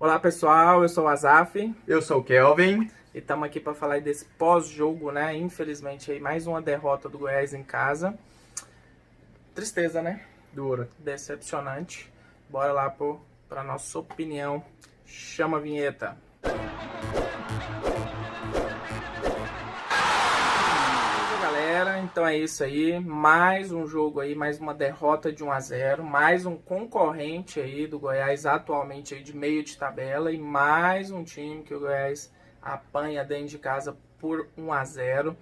Olá pessoal, eu sou o Azaf Eu sou o Kelvin. e estamos aqui para falar desse pós-jogo, né? Infelizmente aí mais uma derrota do Goiás em casa. Tristeza, né? Duro. Decepcionante. Bora lá para nossa opinião. Chama a vinheta. Galera, então é isso aí, mais um jogo aí, mais uma derrota de 1-0, mais um concorrente aí do Goiás atualmente aí de meio de tabela e mais um time que o Goiás apanha dentro de casa por 1-0.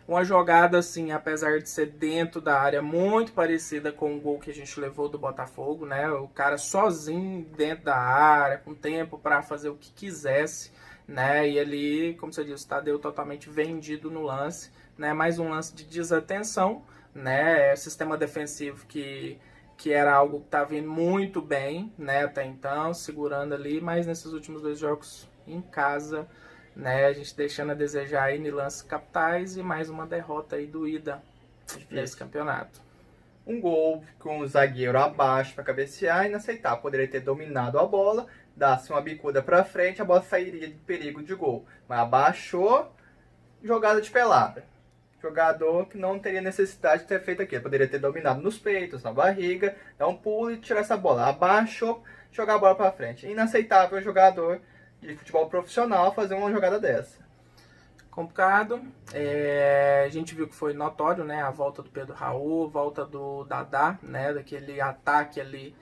Uma jogada assim, apesar de ser dentro da área, muito parecida com o gol que a gente levou do Botafogo, né? O cara sozinho dentro da área, com tempo para fazer o que quisesse, né? E ali, como você disse, o Tadeu totalmente vendido no lance, né? Mais um lance de desatenção, né? Sistema defensivo que era algo que estava indo muito bem, né? Até então, segurando ali, mas nesses últimos dois jogos em casa, né? A gente deixando a desejar aí em lances capitais e mais uma derrota aí doída nesse campeonato. Um gol com o zagueiro abaixo para cabecear, inaceitável. Poderia ter dominado a bola, dasse uma bicuda para frente, a bola sairia de perigo de gol. Mas abaixou, jogada de pelada. Jogador que não teria necessidade de ter feito aquilo. Poderia ter dominado nos peitos, na barriga, dar um pulo e tirar essa bola. Abaixou, jogar a bola para frente. Inaceitável jogador de futebol profissional fazer uma jogada dessa. Complicado. A gente viu que foi notório, né? A volta do Pedro Raul, volta do Dadá, né? Daquele ataque ali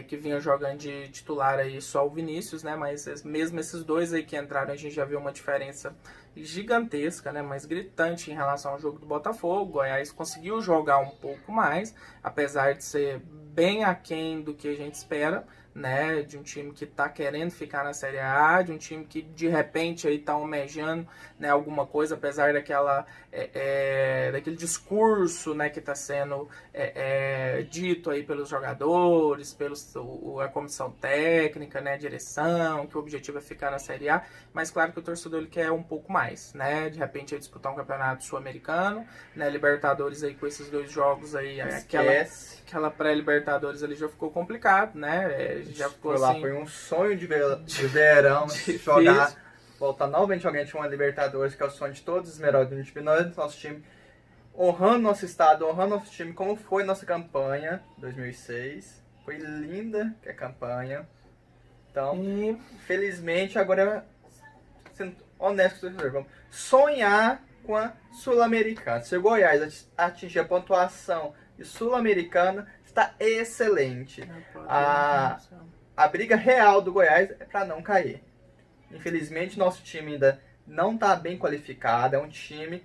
que vinha jogando de titular aí só o Vinícius, né? Mas mesmo esses dois aí que entraram, a gente já viu uma diferença gigantesca, né? Mas gritante em relação ao jogo do Botafogo. O Goiás conseguiu jogar um pouco mais, apesar de ser bem aquém do que a gente espera, né, de um time que está querendo ficar na Série A, de um time que de repente aí está almejando, né, alguma coisa, apesar daquele discurso, né, que está sendo dito aí pelos jogadores, a comissão técnica, né, a direção, que o objetivo é ficar na Série A, mas claro que o torcedor ele quer um pouco mais, né, de repente disputar um campeonato sul-americano, né, Libertadores aí com esses dois jogos aí, aquela pré-Libertadores ali já ficou complicado, né? Já ficou lá, assim. foi um sonho de verão jogar, voltar novamente jogar de uma Libertadores, que é o sonho de todos os esmeraldas de nós, nosso time, honrando nosso estado, honrando nosso time, como foi nossa campanha 2006. Foi linda a campanha. Então, felizmente, agora, sendo honesto com o torcedor, vamos sonhar com a Sul-Americana. Se o Goiás atingir a pontuação de Sul-Americana, está excelente. A briga real do Goiás é para não cair. Infelizmente, nosso time ainda não está bem qualificado. É um time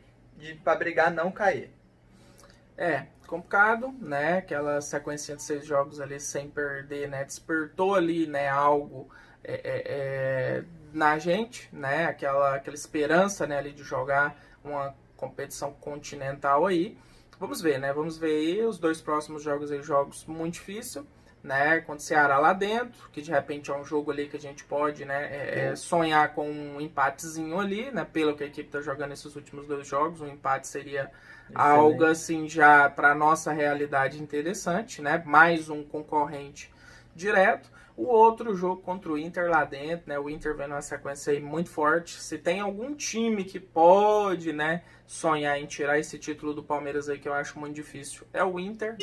para brigar não cair. Complicado, né? Aquela sequência de 6 jogos ali sem perder, né? Despertou ali, né? Algo na gente, né? Aquela esperança, né? Ali de jogar uma competição continental aí. Vamos ver, né? Vamos ver aí os dois próximos jogos aí, jogos muito difíceis, né? Contra o Ceará lá dentro, que de repente é um jogo ali que a gente pode, né? Sonhar com um empatezinho ali, né? Pelo que a equipe tá jogando esses últimos dois jogos, um empate seria algo assim já para nossa realidade interessante, né? Mais um concorrente direto. O outro jogo contra o Inter lá dentro, né? O Inter vem numa sequência aí muito forte. Se tem algum time que pode, né, sonhar em tirar esse título do Palmeiras aí, que eu acho muito difícil, é o Inter.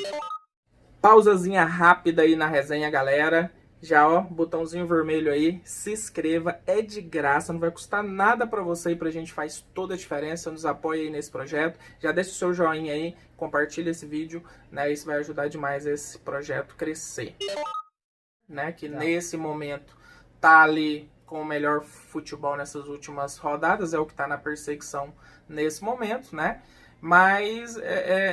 Pausazinha rápida aí na resenha, galera. Já, ó, botãozinho vermelho aí, se inscreva, é de graça, não vai custar nada pra você e pra gente, faz toda a diferença, nos apoia aí nesse projeto. Já deixa o seu joinha aí, compartilha esse vídeo, né, isso vai ajudar demais esse projeto crescer. Né, que nesse momento tá ali com o melhor futebol nessas últimas rodadas, é o que tá na perseguição nesse momento, né, mas,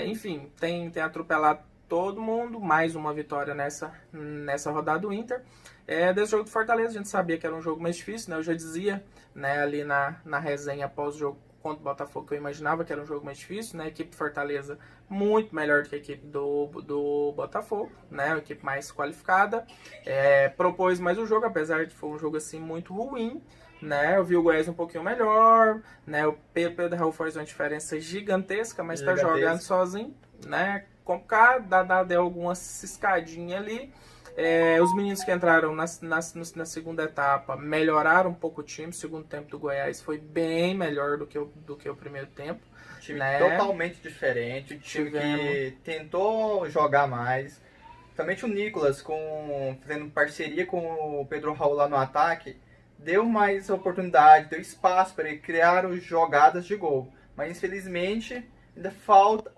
enfim, tem atropelado todo mundo, mais uma vitória nessa rodada do Inter. Desse jogo do Fortaleza, a gente sabia que era um jogo mais difícil, né? Eu já dizia, né, ali na resenha pós-jogo contra o Botafogo, que eu imaginava que era um jogo mais difícil, né? A equipe do Fortaleza muito melhor do que a equipe do Botafogo, né? A equipe mais qualificada. Propôs mais o jogo, apesar de foi um jogo assim muito ruim, né? Eu vi o Goiás um pouquinho melhor, né? O Pedro Raul faz uma diferença gigantesca, mas tá jogando sozinho, né? Complicado, deu alguma ciscadinha ali. Os meninos que entraram na segunda etapa melhoraram um pouco o time. O segundo tempo do Goiás foi bem melhor do que o primeiro tempo. Time né? totalmente diferente, time que tentou jogar mais. Também o Nicolas, fazendo parceria com o Pedro Raul lá no ataque, deu mais oportunidade, deu espaço para ele criar jogadas de gol. Mas infelizmente ainda falta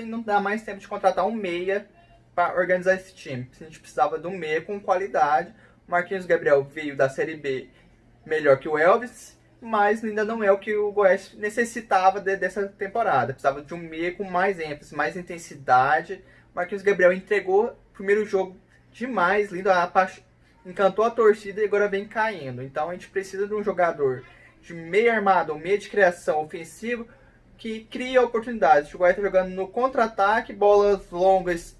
e não dá mais tempo de contratar um meia para organizar esse time. A gente precisava de um meia com qualidade. O Marquinhos Gabriel veio da Série B melhor que o Elvis, mas ainda não é o que o Goiás necessitava dessa temporada. Precisava de um meia com mais ênfase, mais intensidade. O Marquinhos Gabriel entregou o primeiro jogo demais, lindo, encantou a torcida e agora vem caindo. Então a gente precisa de um jogador de meia armado, um meia de criação ofensivo, que cria oportunidades. O Goiás está jogando no contra-ataque, bolas longas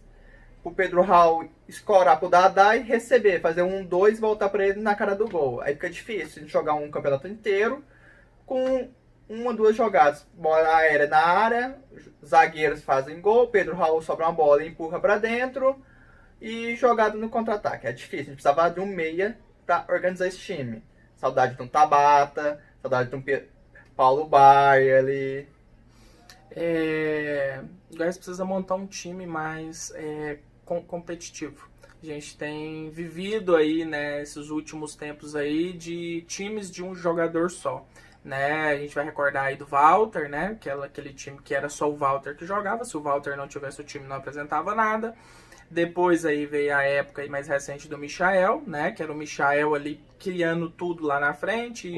pro Pedro Raul escorar pro Dadá e receber, fazer 1-2 e voltar para ele na cara do gol. Aí fica difícil de jogar um campeonato inteiro com 1-2 jogadas. Bola aérea na área, zagueiros fazem gol, Pedro Raul sobra uma bola e empurra para dentro e jogado no contra-ataque. É difícil, a gente precisava de um meia para organizar esse time. Saudade de um Tabata, saudade de um Paulo Baier ali. O Goiás precisa montar um time mais competitivo. A gente tem vivido aí, né, esses últimos tempos aí de times de um jogador só. Né? A gente vai recordar aí do Walter, né? Aquele time que era só o Walter que jogava. Se o Walter não tivesse, o time não apresentava nada. Depois aí veio a época aí mais recente do Michael, né? Que era o Michael ali criando tudo lá na frente.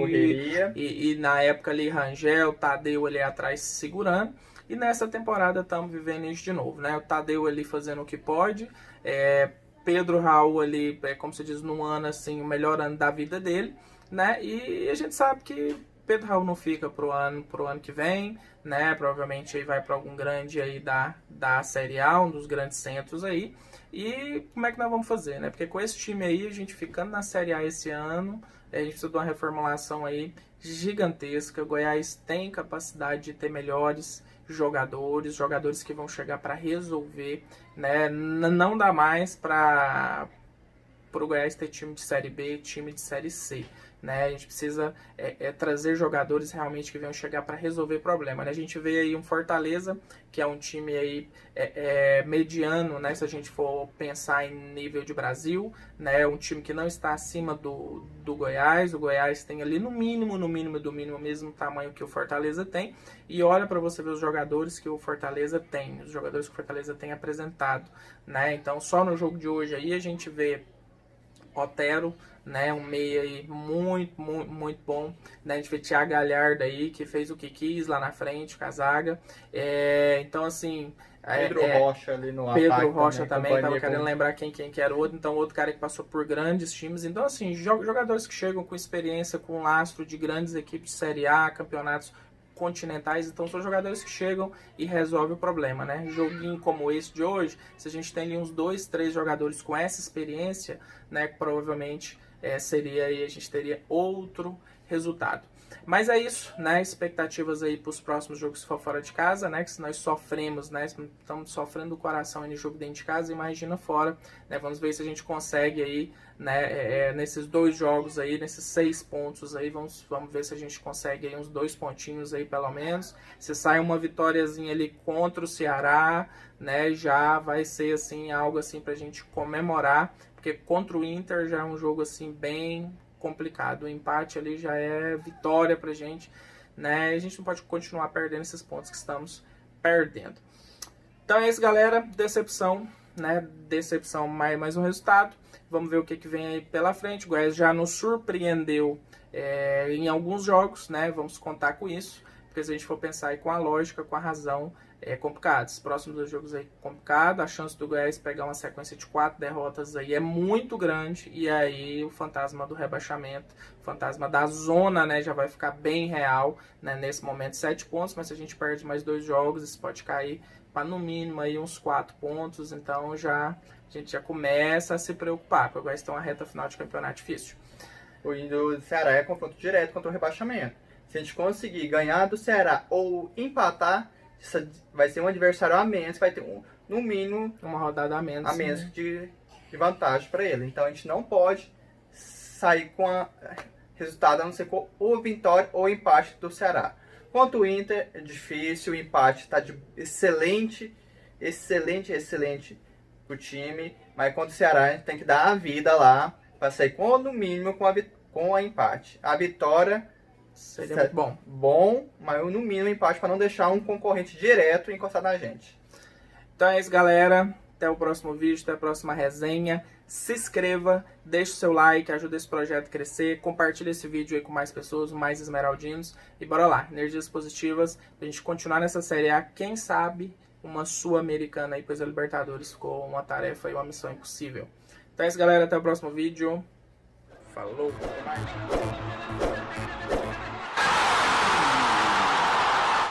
E na época ali Rangel, Tadeu ali atrás segurando. E nessa temporada estamos vivendo isso de novo, né? O Tadeu ali fazendo o que pode. Pedro Raul ali, como se diz, num ano assim, o melhor ano da vida dele, né? E a gente sabe que Pedro Raul não fica pro ano que vem, né? Provavelmente aí vai para algum grande aí da Série A, um dos grandes centros aí. E como é que nós vamos fazer, né? Porque com esse time aí, a gente ficando na Série A esse ano, a gente precisa de uma reformulação aí gigantesca. O Goiás tem capacidade de ter melhores jogadores que vão chegar para resolver, né? Não dá mais para o Goiás ter time de Série B, time de Série C. Né? A gente precisa trazer jogadores realmente que venham chegar para resolver problema. Né? A gente vê aí um Fortaleza, que é um time aí, mediano, né? Se a gente for pensar em nível de Brasil, né? Um time que não está acima do Goiás. O Goiás tem ali no mínimo o mesmo tamanho que o Fortaleza tem. E olha para você ver os jogadores que o Fortaleza tem, os jogadores que o Fortaleza tem apresentado. Né? Então só no jogo de hoje aí a gente vê Otero, né, um meia aí muito bom, né, a gente vê Thiago Galhardo aí, que fez o que quis lá na frente, com a zaga, então assim... Pedro Rocha ali no ataque. Pedro Rocha também, tava querendo lembrar quem que era outro, então outro cara que passou por grandes times, então assim, jogadores que chegam com experiência, com lastro de grandes equipes de Série A, campeonatos continentais, então são jogadores que chegam e resolvem o problema, né? Joguinho como esse de hoje, se a gente tem ali uns 2, 3 jogadores com essa experiência, né, provavelmente seria aí, a gente teria outro resultado. Mas é isso, né? Expectativas aí para os próximos jogos se for fora de casa, né? Que se nós sofremos, né? Estamos sofrendo o coração aí no jogo dentro de casa, imagina fora, né? Vamos ver se a gente consegue aí, né? Nesses 2 jogos aí, nesses 6 pontos aí, vamos ver se a gente consegue aí uns 2 pontinhos aí pelo menos. Se sai uma vitóriazinha ali contra o Ceará, né? Já vai ser assim algo assim pra gente comemorar, porque contra o Inter já é um jogo assim bem complicado. O empate ali já é vitória pra gente, né? A gente não pode continuar perdendo esses pontos que estamos perdendo. Então é isso, galera. Decepção, né? Decepção, mais um resultado. Vamos ver o que vem aí pela frente. O Goiás já nos surpreendeu em alguns jogos, né? Vamos contar com isso, porque se a gente for pensar aí com a lógica, com a razão, é complicado. Os próximos 2 jogos aí complicado. A chance do Goiás pegar uma sequência de 4 derrotas aí é muito grande. E aí o fantasma do rebaixamento, o fantasma da zona, né, já vai ficar bem real, né? Nesse momento 7 pontos, mas se a gente perde mais 2 jogos, isso pode cair para no mínimo aí uns 4 pontos. Então a gente já começa a se preocupar, porque o Goiás tem uma reta final de campeonato difícil. O do Ceará é confronto direto contra o rebaixamento. Se a gente conseguir ganhar do Ceará ou empatar, vai ser um adversário a menos, vai ter no mínimo uma rodada a menos, né? de vantagem para ele. Então a gente não pode sair com resultado a não ser com ou vitória ou empate do Ceará. Quanto o Inter, é difícil, o empate está de excelente pro time, mas contra o Ceará a gente tem que dar a vida lá para sair com, no mínimo com a empate. A vitória seria muito bom. Bom, mas no mínimo empate para não deixar um concorrente direto encostado na gente. Então é isso, galera. Até o próximo vídeo, até a próxima resenha. Se inscreva, deixe o seu like, ajuda esse projeto a crescer. Compartilhe esse vídeo aí com mais pessoas, mais esmeraldinos. E bora lá, energias positivas, pra gente continuar nessa Série A. Quem sabe uma Sul-Americana aí, pois a Libertadores ficou uma tarefa e uma missão impossível. Então é isso, galera. Até o próximo vídeo. Falou! Até mais.